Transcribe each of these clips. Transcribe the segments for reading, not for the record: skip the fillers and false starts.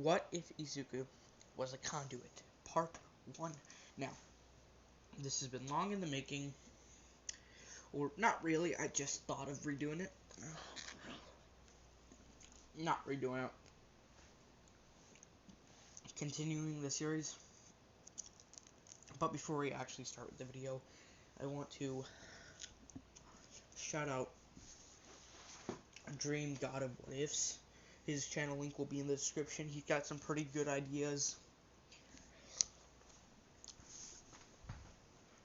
What if Izuku was a conduit? Part 1. Now, this has been long in the making, or not really, I just thought of redoing it. Not redoing it. Continuing the series. But before we actually start with the video, I want to shout out Dream God of What Ifs. His channel link will be in the description. He's got some pretty good ideas.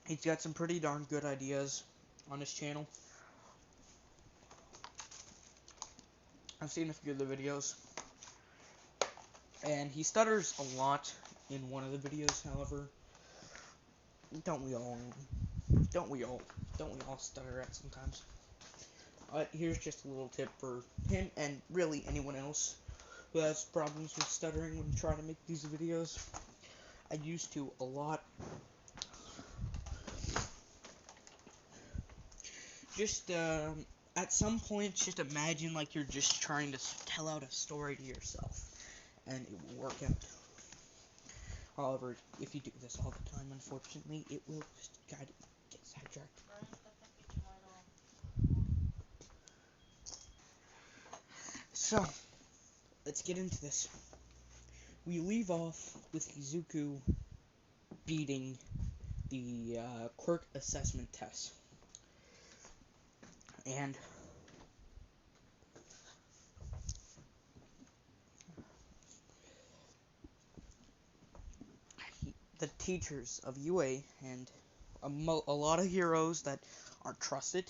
He's got some pretty darn good ideas on his channel. I've seen a few of the videos. And he stutters a lot in one of the videos, however. Don't we all stutter at sometimes? Here's just a little tip for him and really anyone else who has problems with stuttering when trying to make these videos. I used to a lot. Just at some point, just imagine like you're just trying to tell out a story to yourself, and it will work out. However, if you do this all the time, unfortunately, it will just kind of get sidetracked. So, let's get into this. We leave off with Izuku beating the quirk assessment test. And the teachers of UA and a lot of heroes that are trusted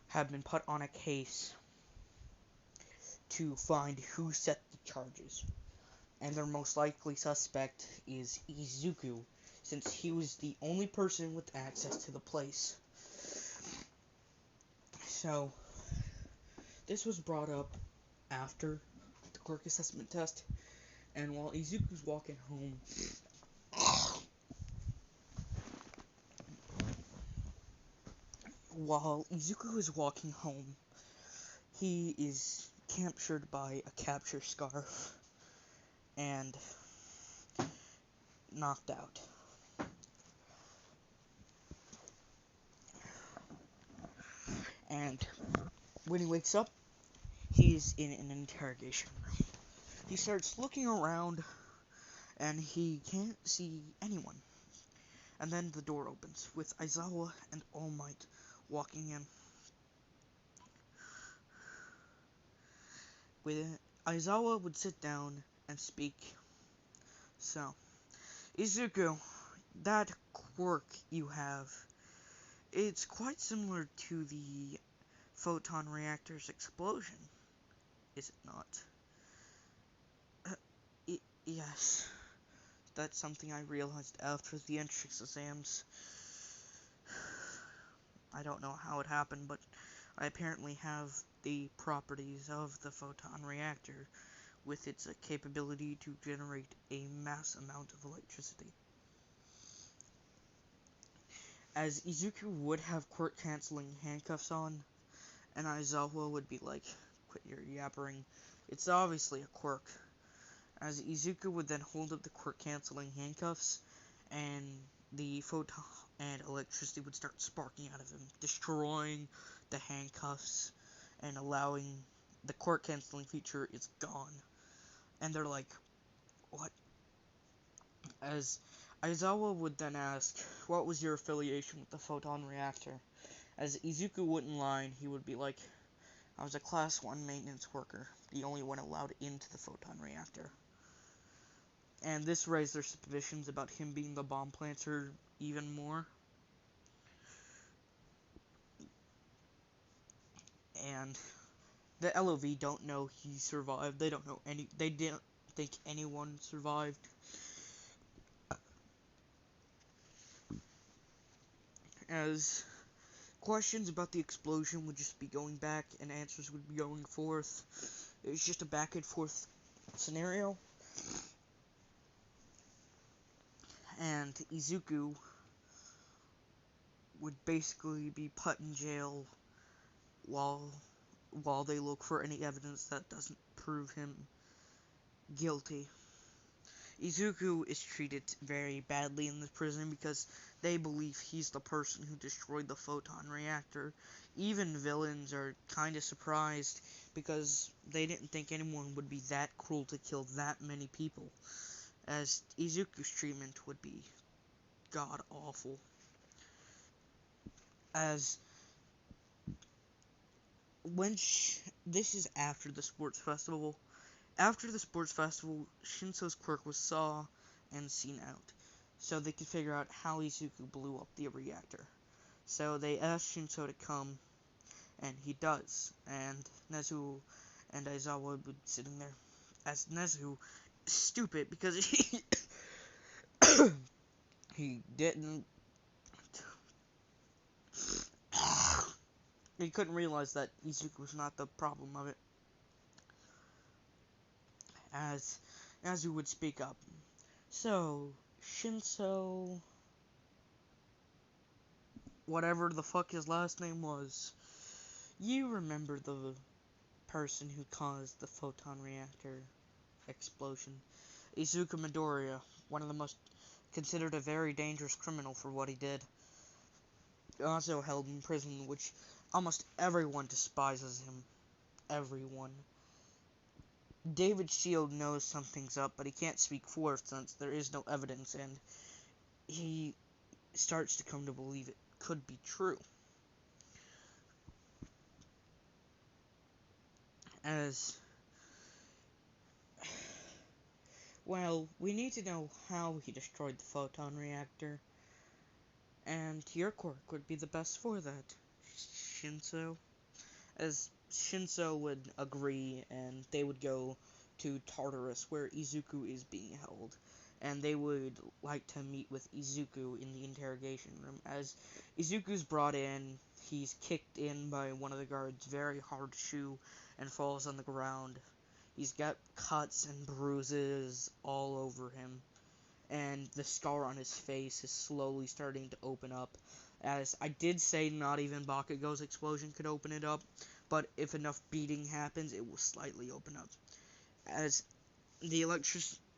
have been put on a case to find who set the charges. And their most likely suspect is Izuku, since he was the only person with access to the place. So, this was brought up after the quirk assessment test, and while Izuku's walking home, he is captured by a capture scarf and knocked out. And when he wakes up, he's in an interrogation room. He starts looking around, and he can't see anyone. And then the door opens, with Aizawa and All Might walking in. Aizawa would sit down and speak. So, Izuku, that quirk you have, it's quite similar to the photon reactor's explosion, is it not? Yes. That's something I realized after the entrance exams. I don't know how it happened, but I apparently have the properties of the photon reactor with its capability to generate a mass amount of electricity. As Izuku would have quirk-canceling handcuffs on, and Aizawa would be like, "Quit your yappering, it's obviously a quirk." As Izuku would then hold up the quirk-canceling handcuffs, and the photon and electricity would start sparking out of him, destroying the handcuffs and allowing the quirk-canceling feature is gone. And they're like, "What?" As Aizawa would then ask, "What was your affiliation with the photon reactor?" As Izuku wouldn't lie, he would be like, "I was a class 1 maintenance worker, the only one allowed into the photon reactor." And this raised their suspicions about him being the bomb planter even more. And the LOV don't know he survived. They didn't think anyone survived. As questions about the explosion would just be going back and answers would be going forth. It was just a back and forth scenario. And Izuku would basically be put in jail while they look for any evidence that doesn't prove him guilty. Izuku is treated very badly in the prison because they believe he's the person who destroyed the photon reactor. Even villains are kind of surprised because they didn't think anyone would be that cruel to kill that many people, as Izuku's treatment would be god awful. As this is after the sports festival. After the sports festival, Shinso's quirk was saw and seen out, so they could figure out how Izuku blew up the reactor. So they asked Shinso to come, and he does. And Nezu and Aizawa would be sitting there. As Nezu, stupid because he didn't. He couldn't realize that Izuku was not the problem of it. As Nezu would speak up. So, Shinso, whatever the fuck his last name was, you remember the person who caused the photon reactor explosion. Izuku Midoriya, one of the most considered a very dangerous criminal for what he did. Also held in prison, which almost everyone despises him. Everyone. David Shield knows something's up, but he can't speak for it since there is no evidence, and he starts to come to believe it could be true. As well, we need to know how he destroyed the photon reactor, and your quirk would be the best for that, Shinso. As Shinso would agree, and they would go to Tartarus, where Izuku is being held, and they would like to meet with Izuku in the interrogation room. As Izuku's brought in, he's kicked in by one of the guards, very hard shoe, and falls on the ground. He's got cuts and bruises all over him, and the scar on his face is slowly starting to open up. As I did say, not even Bakugo's explosion could open it up, but if enough beating happens, it will slightly open up. As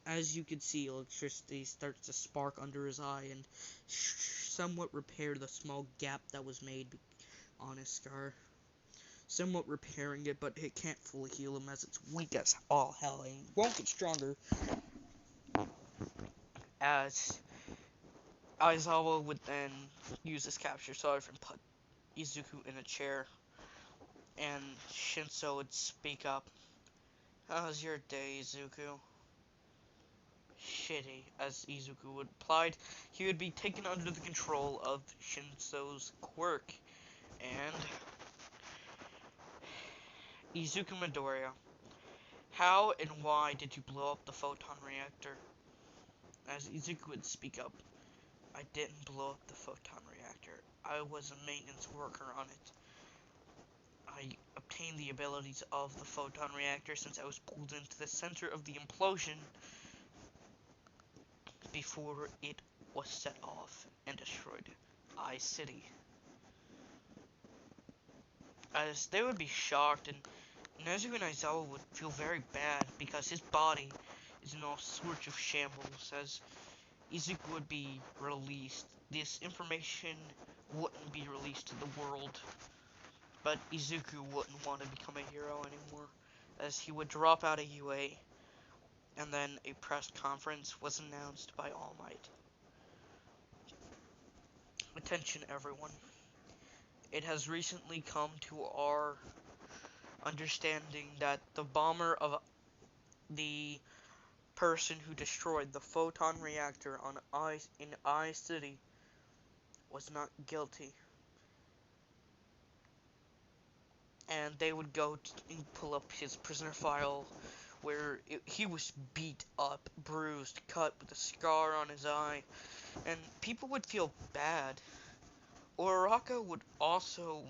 as you can see, electricity starts to spark under his eye and somewhat repair the small gap that was made on his scar. Somewhat repairing it, but it can't fully heal him as it's weak as all hell and won't get stronger. As Aizawa would then use his capture sword and put Izuku in a chair, and Shinso would speak up. "How's your day, Izuku?" "Shitty," as Izuku would reply. He would be taken under the control of Shinso's quirk. And Izuku Midoriya, how and why did you blow up the photon reactor? As Izuku would speak up. "I didn't blow up the photon reactor. I was a maintenance worker on it. I obtained the abilities of the photon reactor since I was pulled into the center of the implosion before it was set off and destroyed I City." As they would be shocked, and Nezu and Aizawa would feel very bad because his body is in all sorts of shambles. As Izuku would be released, this information wouldn't be released to the world, but Izuku wouldn't want to become a hero anymore, as he would drop out of UA, and then a press conference was announced by All Might. "Attention everyone. It has recently come to our understanding that the bomber of the person who destroyed the photon reactor in I City was not guilty." And they would go and pull up his prisoner file, where he was beat up, bruised, cut with a scar on his eye, and people would feel bad. Uraraka would also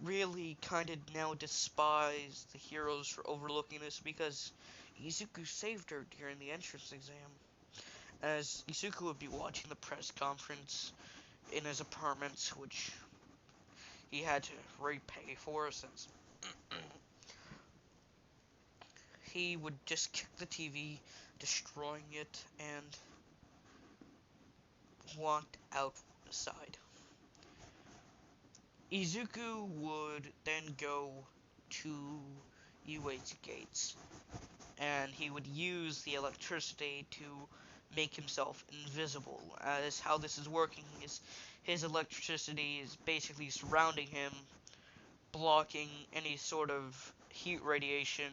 really kind of now despise the heroes for overlooking this because Izuku saved her during the entrance exam. As Izuku would be watching the press conference in his apartment, which he had to repay for since he would just kick the TV, destroying it, and walked outside. Izuku would then go to UA's gates, and he would use the electricity to make himself invisible. As how this is working is his electricity is basically surrounding him, blocking any sort of heat radiation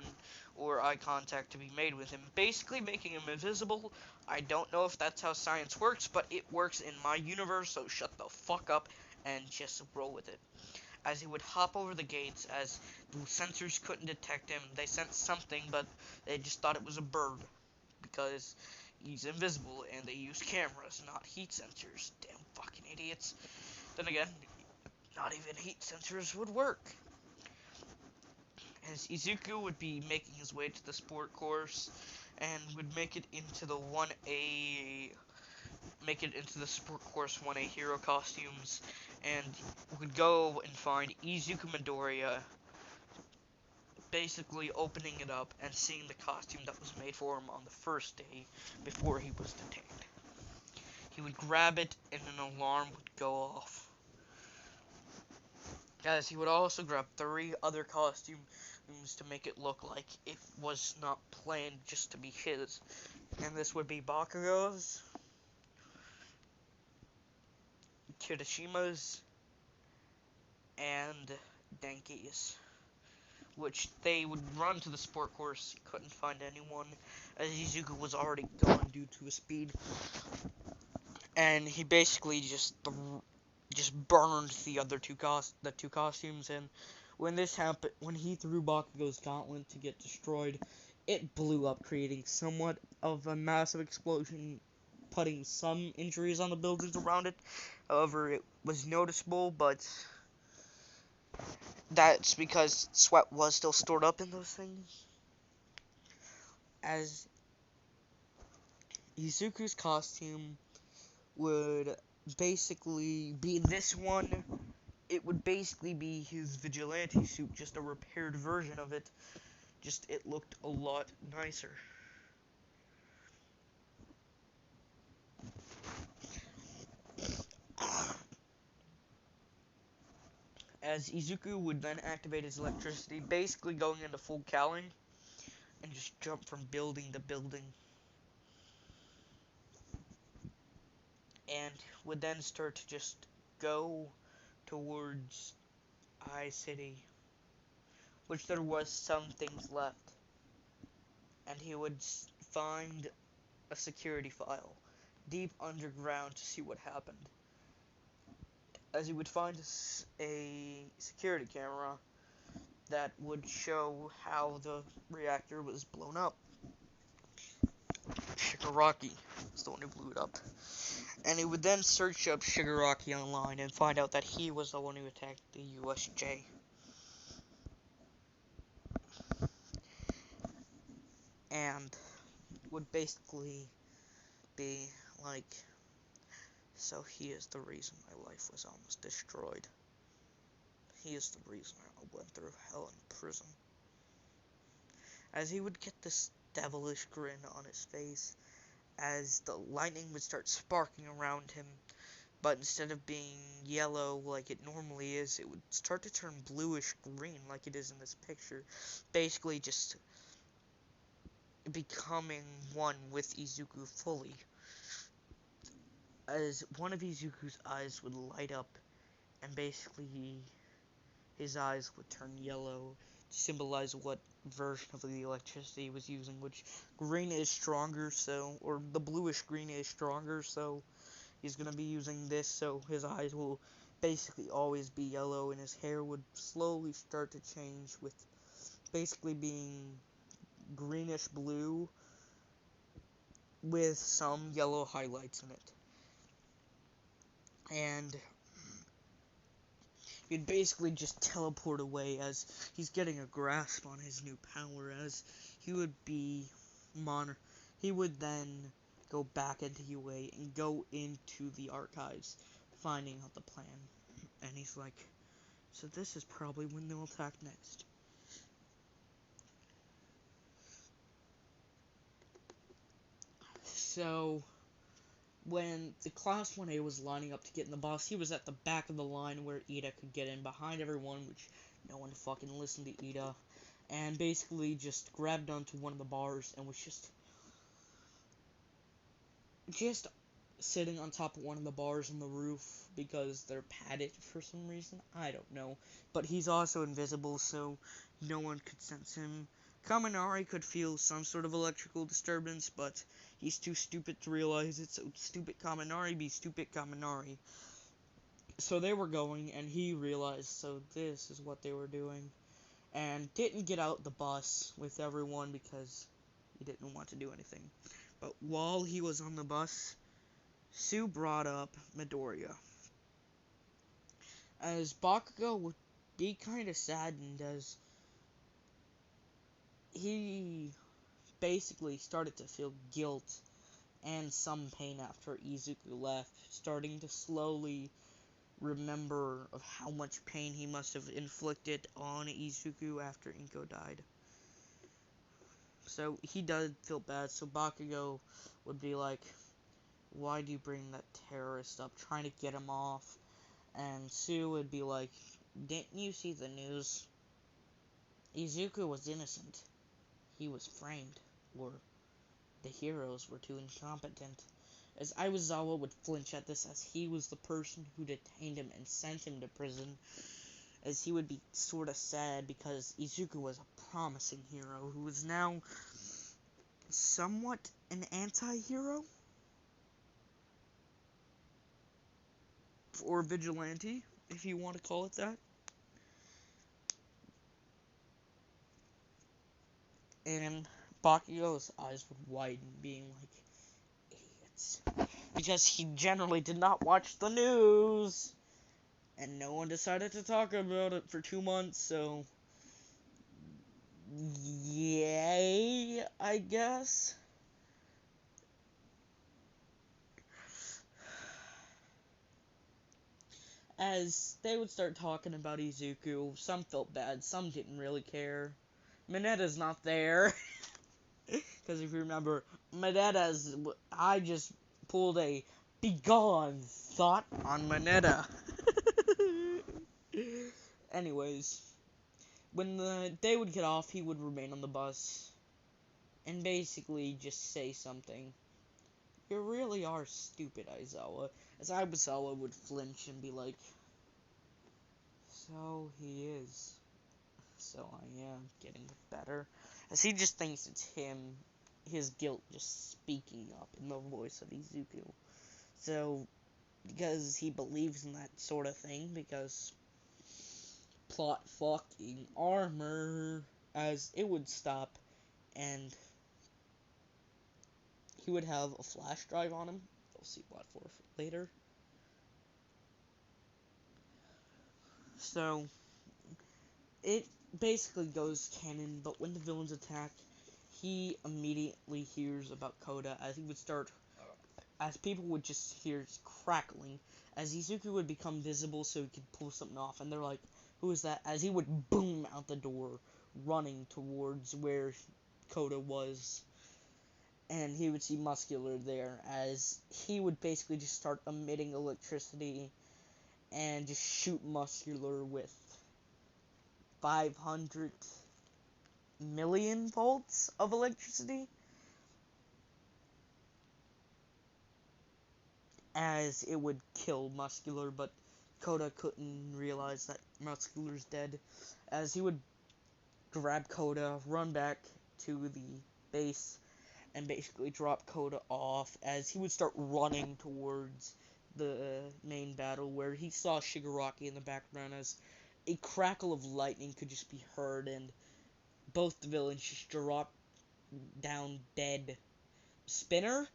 or eye contact to be made with him, basically making him invisible. I don't know if that's how science works, but it works in my universe, so shut the fuck up and just roll with it. As he would hop over the gates, as the sensors couldn't detect him, they sensed something, but they just thought it was a bird, because he's invisible, and they use cameras, not heat sensors. Damn fucking idiots. Then again, not even heat sensors would work. As Izuku would be making his way to the sport course, and would make it into the sport course 1A hero costumes, and would go and find Izuku Midoriya, basically opening it up and seeing the costume that was made for him on the first day before he was detained. He would grab it and an alarm would go off. Guys, he would also grab 3 other costumes to make it look like it was not planned just to be his. And this would be Bakugo's, Kirishima's, and Denki's, which they would run to the sport course. He couldn't find anyone, as Izuku was already gone due to his speed. And he basically just burned the other two costumes, and when this happened, when he threw Bakugo's gauntlet to get destroyed, it blew up, creating somewhat of a massive explosion, putting some injuries on the buildings around it. However, it was noticeable, but that's because sweat was still stored up in those things. As Izuku's costume would basically be this one, it would basically be his vigilante suit, just a repaired version of it, just it looked a lot nicer. As Izuku would then activate his electricity, basically going into full Cowling, and just jump from building to building. And would then start to just go towards I City, which there was some things left. And he would find a security file deep underground to see what happened. As he would find a security camera that would show how the reactor was blown up. Shigaraki is the one who blew it up. And he would then search up Shigaraki online and find out that he was the one who attacked the USJ. And would basically be like, so he is the reason my life was almost destroyed. He is the reason I went through hell in prison. As he would get this devilish grin on his face, as the lightning would start sparking around him, but instead of being yellow like it normally is, it would start to turn bluish green like it is in this picture, basically just becoming one with Izuku fully. As one of Izuku's eyes would light up, and basically his eyes would turn yellow to symbolize what version of the electricity he was using, which green is stronger, so, or the bluish green is stronger, so he's going to be using this, so his eyes will basically always be yellow, and his hair would slowly start to change, with basically being greenish blue with some yellow highlights in it. And he'd basically just teleport away as he's getting a grasp on his new power, as he would be he would then go back into UA and go into the archives, finding out the plan. And he's like, so this is probably when they'll attack next. So, when the Class 1A was lining up to get in the bus, he was at the back of the line where Ida could get in behind everyone, which no one fucking listened to Ida, and basically just grabbed onto one of the bars and was just sitting on top of one of the bars on the roof because they're padded for some reason. I don't know. But he's also invisible, so no one could sense him. Kaminari could feel some sort of electrical disturbance, but he's too stupid to realize it, so stupid Kaminari be stupid Kaminari. So they were going, and he realized, so this is what they were doing. And didn't get out the bus with everyone because he didn't want to do anything. But while he was on the bus, Sue brought up Midoriya. As Bakugo would be kind of saddened as he basically started to feel guilt and some pain after Izuku left, starting to slowly remember of how much pain he must have inflicted on Izuku after Inko died. So he does feel bad, so Bakugo would be like, why do you bring that terrorist up, trying to get him off? And Sue would be like, didn't you see the news? Izuku was innocent. He was framed, or the heroes were too incompetent. As Aiwazawa would flinch at this, as he was the person who detained him and sent him to prison, as he would be sorta sad because Izuku was a promising hero who is now somewhat an anti-hero? Or vigilante, if you want to call it that. And Bakugo's eyes would widen, being like, idiots. Because he generally did not watch the news. And no one decided to talk about it for 2 months, so yay, I guess. As they would start talking about Izuku, some felt bad, some didn't really care. Minetta's not there. Because if you remember, I just pulled a begone thought on Minetta. Anyways, when the day would get off, he would remain on the bus and basically just say something. You really are stupid, Aizawa. As Aizawa would flinch and be like, so he is. So I am getting better. As he just thinks it's him, his guilt just speaking up in the voice of Izuku. So, because he believes in that sort of thing, because plot fucking armor, as it would stop, and he would have a flash drive on him. We'll see what for later. So, it basically goes canon, but when the villains attack, he immediately hears about Koda, as he would start, as people would just hear crackling, as Izuku would become visible so he could pull something off, and they're like, who is that? As he would boom out the door, running towards where Koda was, and he would see Muscular there, as he would basically just start emitting electricity, and just shoot Muscular with 500 million volts of electricity, as it would kill Muscular, but Koda couldn't realize that Muscular's dead, as he would grab Koda, run back to the base, and basically drop Koda off, as he would start running towards the main battle, where he saw Shigaraki in the background, as a crackle of lightning could just be heard, and both the villains just dropped down dead. Spinner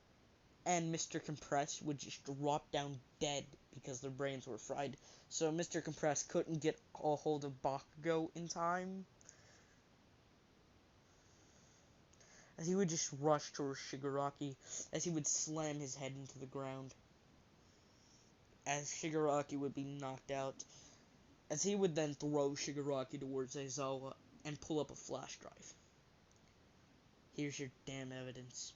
and Mr. Compress would just drop down dead because their brains were fried. So Mr. Compress couldn't get a hold of Bakugo in time, as he would just rush towards Shigaraki, as he would slam his head into the ground, as Shigaraki would be knocked out, as he would then throw Shigaraki towards Aizawa and pull up a flash drive. Here's your damn evidence.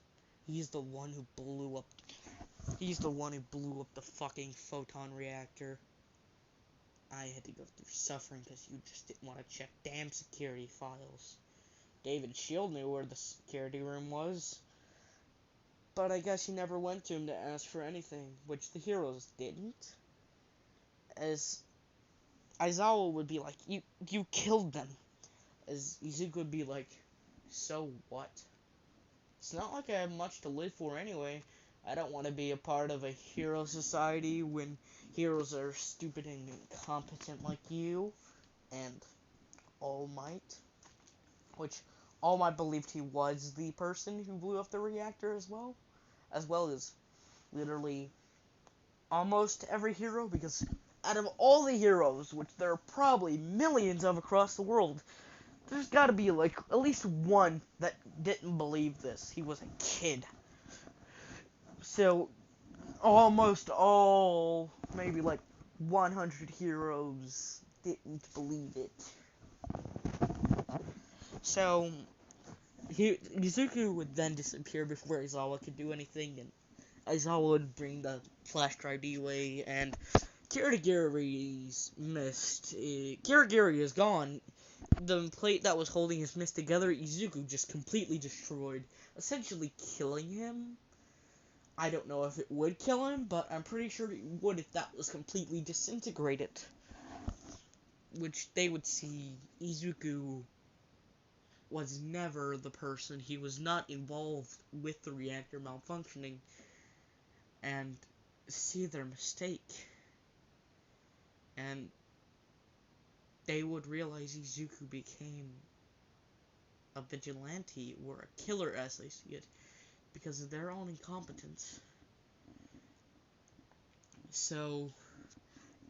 He's the one who blew up. He's the one who blew up the fucking photon reactor. I had to go through suffering because you just didn't want to check damn security files. David Shield knew where the security room was, but I guess you never went to him to ask for anything, which the heroes didn't. As Aizawa would be like, you killed them. As Izuku would be like, so what? It's not like I have much to live for anyway. I don't want to be a part of a hero society when heroes are stupid and incompetent like you and All Might. Which All Might believed he was the person who blew up the reactor as well as literally almost every hero, because out of all the heroes, which there are probably millions of across the world, there's gotta be, like, at least one that didn't believe this. He was a kid. So, almost all, maybe, like, 100 heroes didn't believe it. So, Izuku would then disappear before Aizawa could do anything, and Aizawa would bring the flash drive away, and Kirigiri's mist. Kirigiri is gone. The plate that was holding his mist together, Izuku just completely destroyed, essentially killing him. I don't know if it would kill him, but I'm pretty sure it would if that was completely disintegrated. Which they would see Izuku was never the person. He was not involved with the reactor malfunctioning, and see their mistake. And they would realize Izuku became a vigilante, or a killer as they see it, because of their own incompetence. So,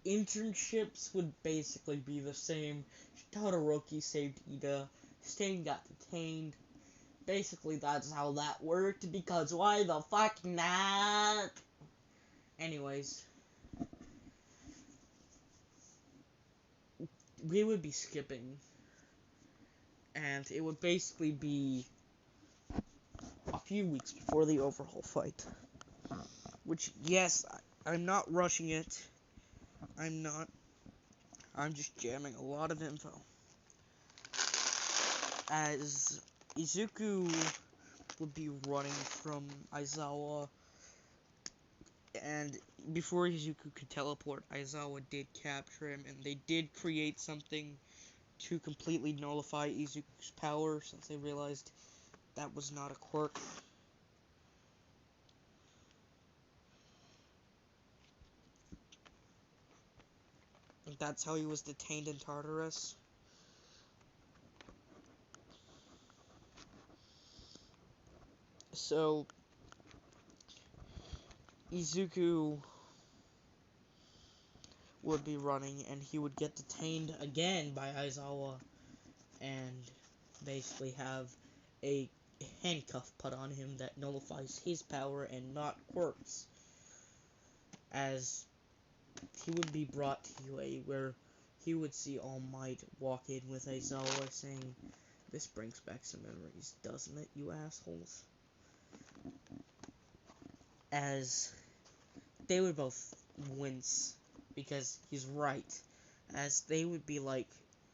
internships would basically be the same. Todoroki saved Ida, Stain got detained. Basically, that's how that worked, because why the fuck not? Anyways, we would be skipping, and it would basically be a few weeks before the overhaul fight. Which, yes, I'm not rushing it. I'm not. I'm just jamming a lot of info. As Izuku would be running from Aizawa, and before Izuku could teleport, Aizawa did capture him, and they did create something to completely nullify Izuku's power, since they realized that was not a quirk. And that's how he was detained in Tartarus. So, Izuku would be running, and he would get detained again by Aizawa, and basically have a handcuff put on him that nullifies his power and not quirks. As he would be brought to UA, where he would see All Might walk in with Aizawa saying, "This brings back some memories, doesn't it, you assholes?" As they would both wince, because he's right. As they would be like,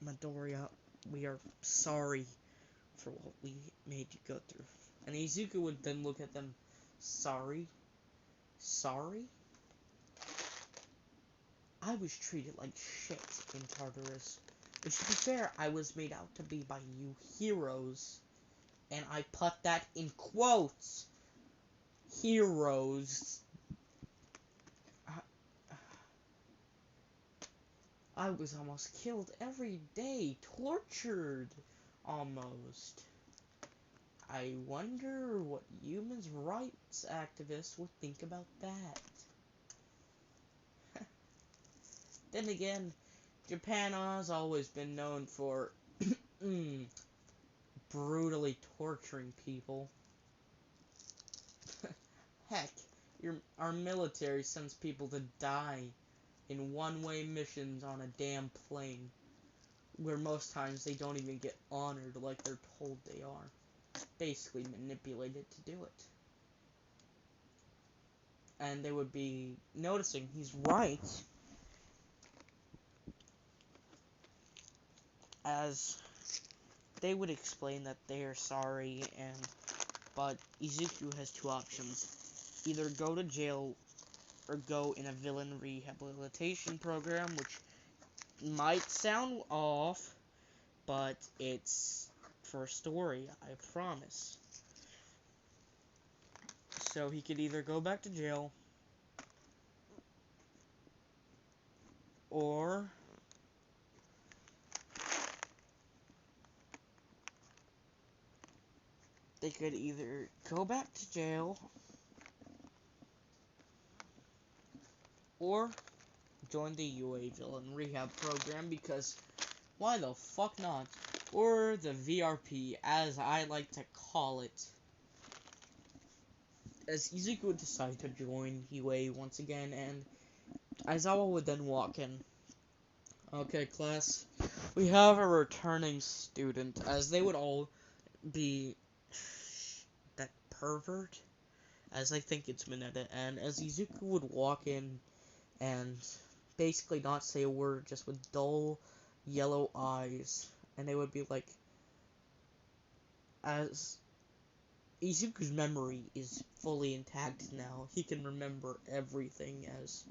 "Midoriya, we are sorry for what we made you go through." And Izuku would then look at them, "Sorry? Sorry? I was treated like shit in Tartarus. Which, to be fair, I was made out to be by you heroes. And I put that in quotes. Heroes. I was almost killed every day. Tortured. Almost. I wonder what human rights activists would think about that." Then again, Japan has always been known for brutally torturing people. Heck, our military sends people to die in one-way missions on a damn plane, where most times they don't even get honored like they're told they are. Basically manipulated to do it. and they would be noticing he's right, as they would explain that they are sorry, but Izuku has two options: either go to jail or go in a villain rehabilitation program, which might sound off, but it's for story, I promise. So he could either go back to jail, or they could either go back to jail, or join the UA villain rehab program, because why the fuck not? Or the VRP, as I like to call it. As Izuku would decide to join UA once again, and Aizawa would then walk in. Okay, class, we have a returning student, as they would all be that pervert, as I think it's Mineta, and as Izuku would walk in and basically not say a word, just with dull yellow eyes, and they would be like, as Izuku's memory is fully intact now, he can remember everything, as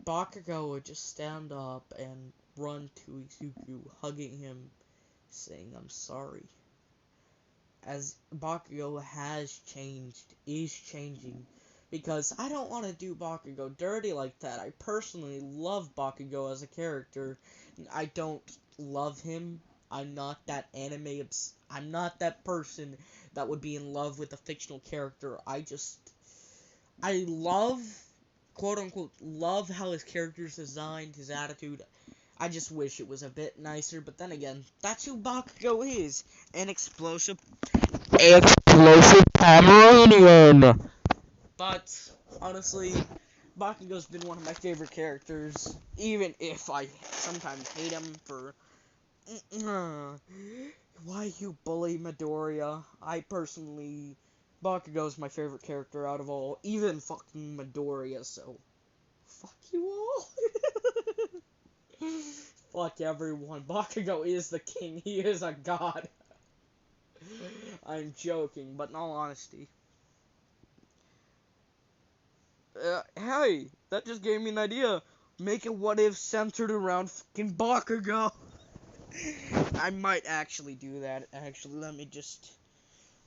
Bakugo would just stand up and run to Izuku, hugging him, saying, "I'm sorry." As Bakugo has changed, is changing, because I don't want to do Bakugo dirty like that. I personally love Bakugo as a character. I don't love him. I'm not that I'm not that person that would be in love with a fictional character. I love, quote unquote, love how his character's designed, his attitude. I just wish it was a bit nicer, but then again, that's who Bakugo is, an explosive Pomeranian. But honestly, Bakugo's been one of my favorite characters, even if I sometimes hate him for why you bully Midoriya. Bakugo's my favorite character out of all, even fucking Midoriya, so fuck you all. Fuck everyone. Bakugo is the king. He is a god. I'm joking, but in all honesty. Hey, that just gave me an idea. Make a what if centered around fucking Bakugo. I might actually do that. Actually, let me just...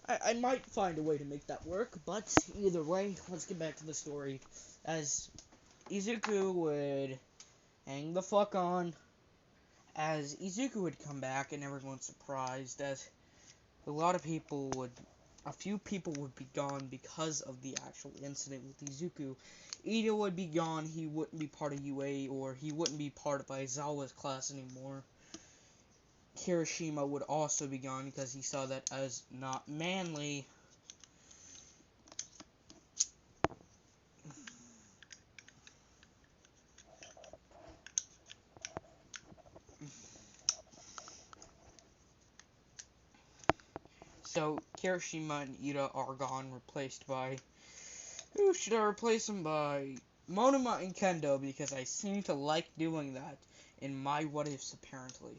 I might find a way to make that work, but either way, let's get back to the story. As Izuku would hang the fuck on, as Izuku would come back and everyone's surprised, as a few people would be gone because of the actual incident with Izuku. Ida would be gone, he wouldn't be part of UA, or he wouldn't be part of Aizawa's class anymore. Kirishima would also be gone because he saw that as not manly. So Kirishima and Ida are gone, replaced by... Who should I replace them by? Monoma and Kendo, because I seem to like doing that in my what-ifs, apparently.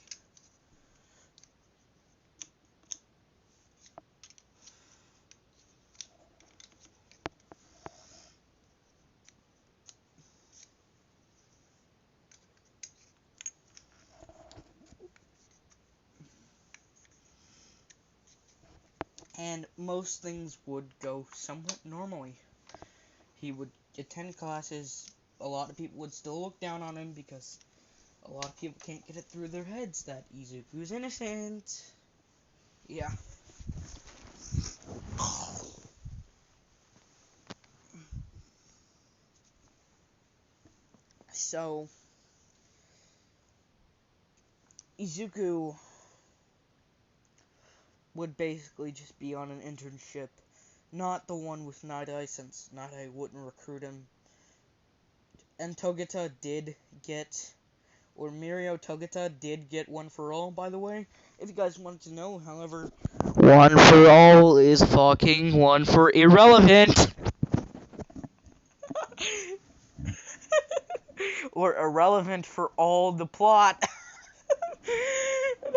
And most things would go somewhat normally. He would attend classes. A lot of people would still look down on him because a lot of people can't get it through their heads that Izuku's innocent. Yeah. So, Izuku would basically just be on an internship. Not the one with Night-Eye, since Night-Eye wouldn't recruit him. And Togata did get... Or Mirio Togata did get One for All, by the way. If you guys wanted to know, however... One for All is fucking one for irrelevant! were irrelevant for all the plot.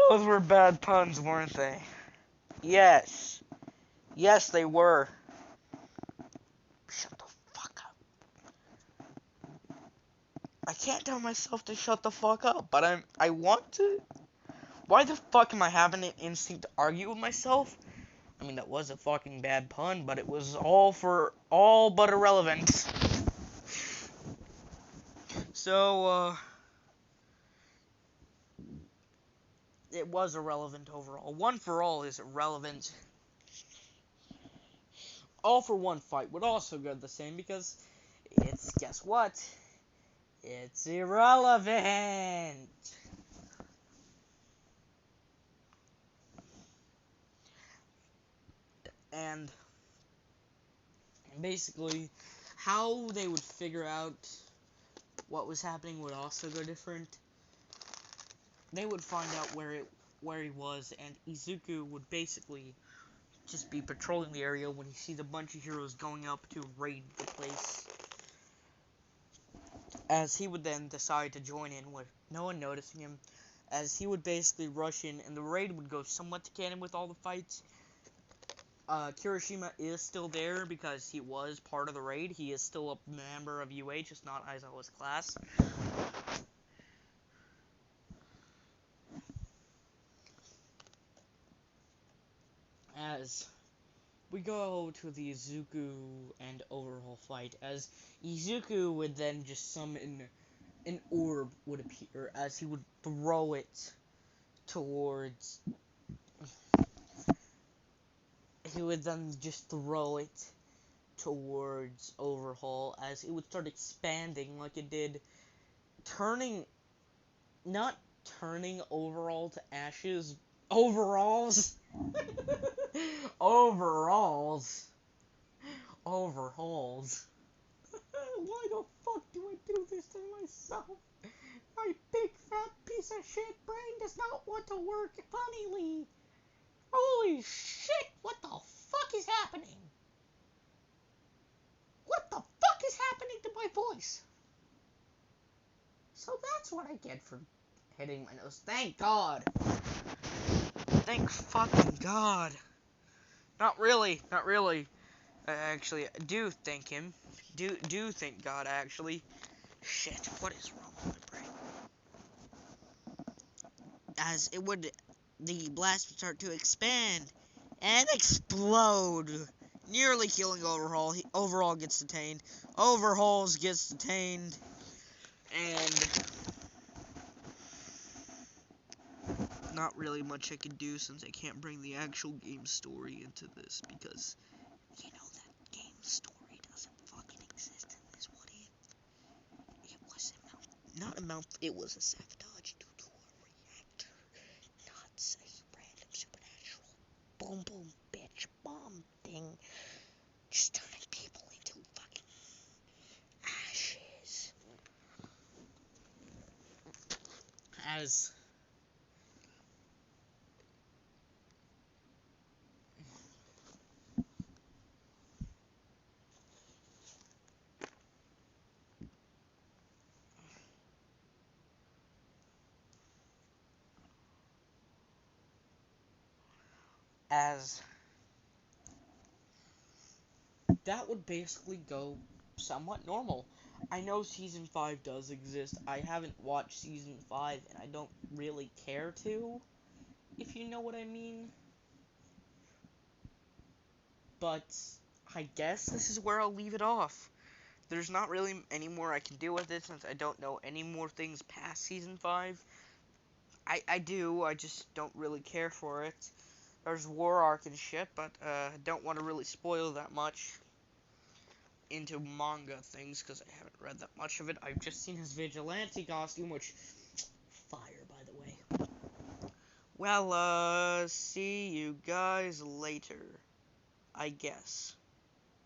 Those were bad puns, weren't they? Yes. Yes, they were. Shut the fuck up. I can't tell myself to shut the fuck up, but I want to. Why the fuck am I having an instinct to argue with myself? I mean, that was a fucking bad pun, but it was all but irrelevant. So, it was irrelevant overall. One for all is irrelevant. All for one fight would also go the same because it's, guess what? It's irrelevant. And basically, how they would figure out what was happening would also go different. They would find out where he was, and Izuku would basically just be patrolling the area when he sees a bunch of heroes going up to raid the place. As he would then decide to join in with no one noticing him, as he would basically rush in, and the raid would go somewhat to canon with all the fights. Kirishima is still there because he was part of the raid. He is still a member of UH, just not Aizawa's class. As we go to the Izuku and Overhaul fight, as Izuku would then just summon an orb would appear, as he would throw it towards. He would then just throw it towards Overhaul, as it would start expanding like it did, not turning Overall to ashes. Overalls. Overalls. Overhauls. Why the fuck do I do this to myself? My big fat piece of shit brain does not want to work funnily. Holy shit, what the fuck is happening? What the fuck is happening to my voice? So that's what I get for hitting my nose. Thank God. Thank fucking God. Not really. Actually, I do thank him. Do thank God, actually. Shit, what is wrong with my brain? As the blast would start to expand and explode, nearly killing Overhaul. Overhaul gets detained. Overhauls gets detained, and not really much I can do since I can't bring the actual game story into this because you know that game story doesn't fucking exist in this. What if it was it was a sabotage due to a reactor, not a random supernatural boom boom bitch bomb thing just turning people into fucking ashes. As that would basically go somewhat normal. I know Season 5 does exist. I haven't watched Season 5, and I don't really care to, if you know what I mean. But I guess this is where I'll leave it off. There's not really any more I can do with it since I don't know any more things past Season 5. I do, I just don't really care for it. There's War Arc and shit, but I don't want to really spoil that much into manga things because I haven't read that much of it. I've just seen his vigilante costume, which fire, by the way. Well, see you guys later, I guess.